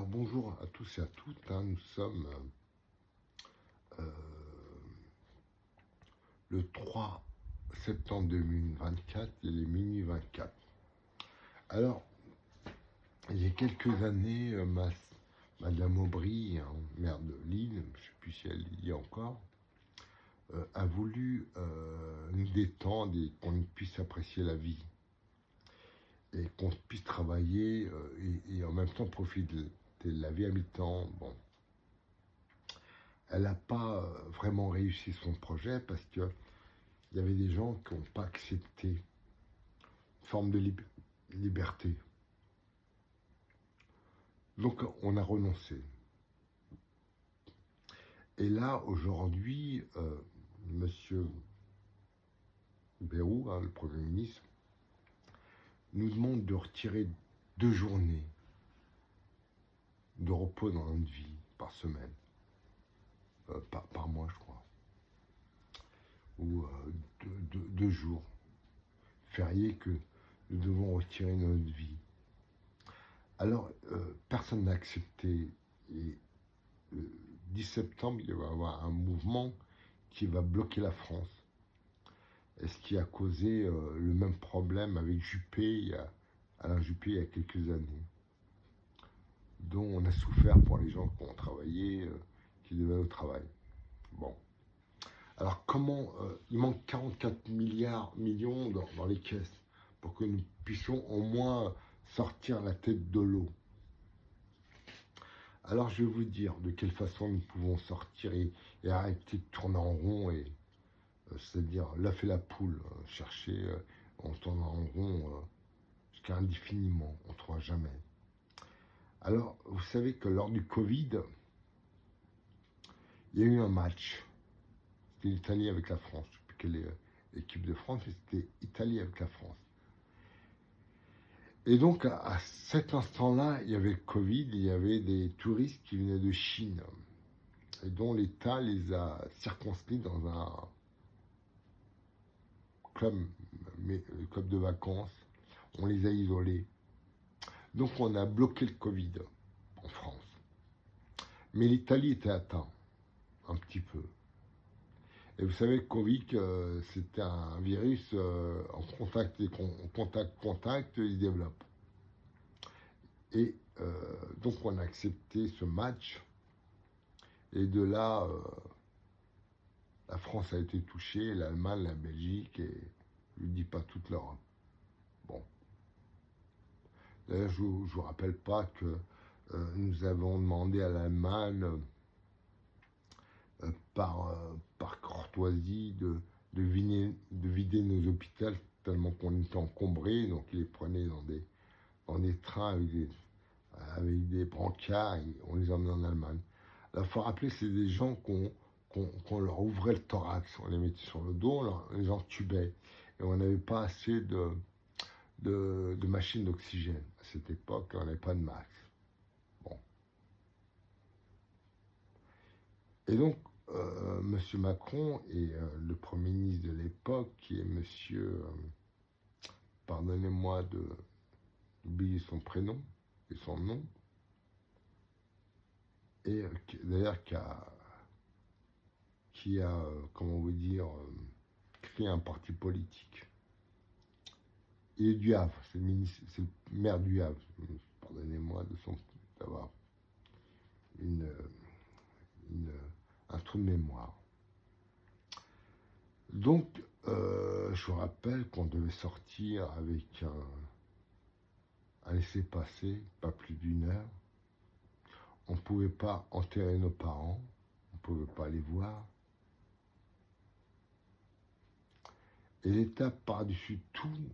Alors bonjour à tous et à toutes, nous sommes euh, le 3 septembre 2024, il est minuit 24. Alors, il y a quelques années, Madame Aubry, maire de Lille, je ne sais plus si elle y est encore, a voulu nous détendre et qu'on puisse apprécier la vie et qu'on puisse travailler et en même temps profiter de la vie à mi-temps. Bon, elle n'a pas vraiment réussi son projet parce qu'il y avait des gens qui n'ont pas accepté une forme de liberté. Donc on a renoncé. Et là, aujourd'hui, Monsieur Bayrou, le Premier ministre, nous demande de retirer 2 journées de repos dans notre vie par semaine, par mois, je crois, ou 2 jours fériés que nous devons retirer de notre vie. Alors, personne n'a accepté. Et le 10 septembre, il va y avoir un mouvement qui va bloquer la France. Et ce qui a causé le même problème avec Alain Juppé, il y a quelques années, dont on a souffert pour les gens qui ont travaillé, qui devaient au travail. Bon. Alors, comment il manque 44 millions dans les caisses pour que nous puissions au moins sortir la tête de l'eau. Alors je vais vous dire de quelle façon nous pouvons sortir et arrêter de tourner en rond, c'est-à-dire l'œuf et la poule, chercher en tournant en rond jusqu'à indéfiniment, on ne trouvera jamais. Alors vous savez que lors du Covid, il y a eu un match, c'était l'Italie avec la France, je ne sais plus quelle est l'équipe de France, mais c'était Italie avec la France. Et donc, à cet instant-là, il y avait le Covid, il y avait des touristes qui venaient de Chine, et dont l'État les a circonscrits dans un club de vacances. On les a isolés. Donc, on a bloqué le Covid en France. Mais l'Italie était atteinte, un petit peu. Et vous savez, le Covid, c'était un virus en contact, il se développe. Et donc on a accepté ce match. Et de là, la France a été touchée, l'Allemagne, la Belgique, et je ne dis pas toute l'Europe. Bon. D'ailleurs, je ne vous rappelle pas que nous avons demandé à l'Allemagne, par courtoisie, de vider nos hôpitaux tellement qu'on était encombrés. Donc ils les prenaient dans des trains avec des brancards et on les emmenait en Allemagne. Il faut rappeler que c'est des gens qu'on leur ouvrait le thorax, on les mettait sur le dos, on les entubait. Et on n'avait pas assez de machines d'oxygène. À cette époque, on n'avait pas de max. Bon. Et donc, M. Macron et le Premier ministre de l'époque, qui est M. Pardonnez-moi d'oublier son prénom et son nom, et d'ailleurs qui a comment vous dire, créé un parti politique. Il est du Havre, c'est le maire du Havre. Pardonnez-moi d'avoir un trou de mémoire. Donc, je vous rappelle qu'on devait sortir avec un laissez-passer, pas plus d'1 heure. On ne pouvait pas enterrer nos parents, on ne pouvait pas les voir. Et l'État, par-dessus tout,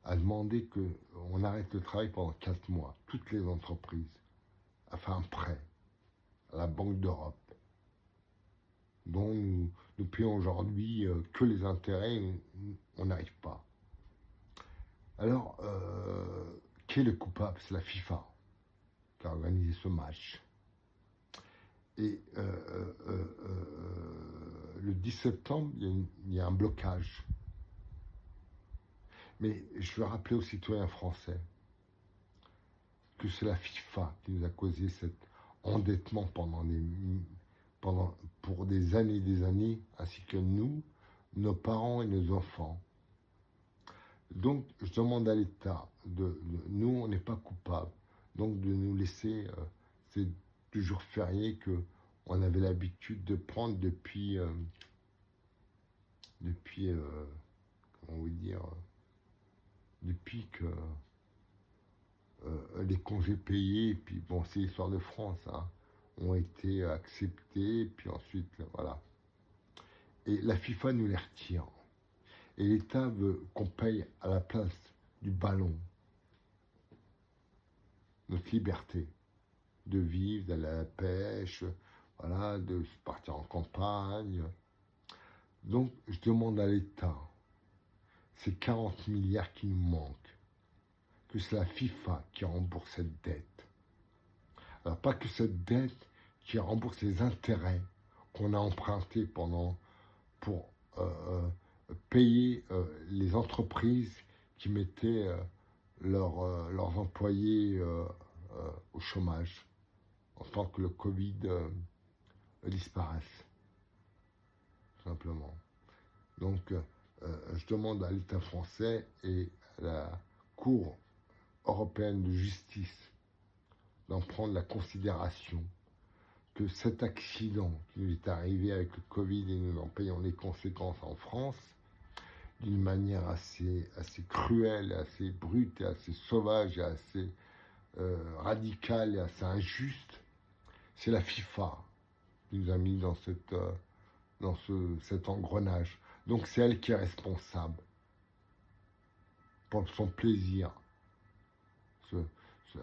a demandé qu'on arrête le travail pendant 4 mois. Toutes les entreprises a fait un prêt à la Banque d'Europe, dont nous payons aujourd'hui que les intérêts, on n'arrive pas. Alors, qui est le coupable? C'est la FIFA qui a organisé ce match. Et le 10 septembre, il y a un blocage. Mais je veux rappeler aux citoyens français que c'est la FIFA qui nous a causé cet endettement pour des années, ainsi que nous, nos parents et nos enfants. Donc, je demande à l'État, nous, on n'est pas coupables, donc de nous laisser ces 2 jours fériés qu'on avait l'habitude de prendre depuis comment vous dire, depuis que les congés payés, et puis bon, c'est l'histoire de France, hein, ont été acceptés, puis ensuite, voilà. Et la FIFA nous les retire. Et l'État veut qu'on paye à la place du ballon notre liberté de vivre, d'aller à la pêche, voilà, de partir en campagne. Donc, je demande à l'État, ces 40 milliards qui nous manquent, que c'est la FIFA qui rembourse cette dette. Alors, pas que cette dette qui rembourse les intérêts qu'on a empruntés pour payer les entreprises qui mettaient leurs employés au chômage, en tant que le Covid disparaisse, tout simplement. Donc, je demande à l'État français et à la Cour européenne de justice d'en prendre la considération, que cet accident qui nous est arrivé avec le Covid et nous en payons les conséquences en France, d'une manière assez cruelle, assez brute, et assez sauvage, et assez radicale et assez injuste, c'est la FIFA qui nous a mis dans cet engrenage. Donc c'est elle qui est responsable pour son plaisir.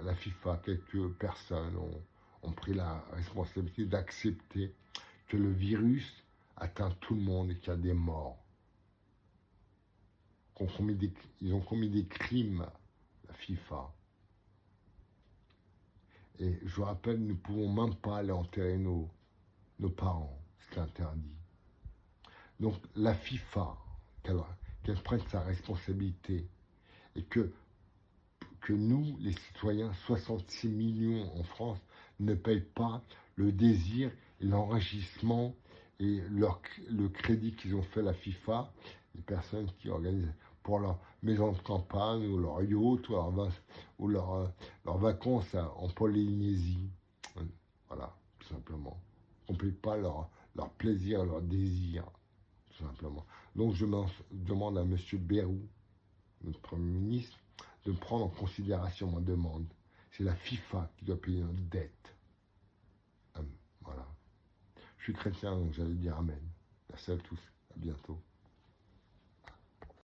La FIFA, quelques personnes ont pris la responsabilité d'accepter que le virus atteint tout le monde et qu'il y a des morts. Ils ont commis des crimes, la FIFA. Et je vous rappelle, nous ne pouvons même pas aller enterrer nos parents, c'est interdit. Donc la FIFA, qu'elle prenne sa responsabilité et que nous, les citoyens, 66 millions en France, ne payent pas le désir et l'enrichissement et le crédit qu'ils ont fait à la FIFA, les personnes qui organisent pour leur maison de campagne ou leur yacht ou leurs vacances en Polynésie. Voilà, tout simplement. On ne paye pas leur plaisir, leur désir, tout simplement. Donc je demande à M. Bayrou, notre Premier ministre, de prendre en considération ma demande. C'est la FIFA qui doit payer notre dette. Voilà. Je suis chrétien, donc j'allais dire Amen. Merci à tous. À bientôt.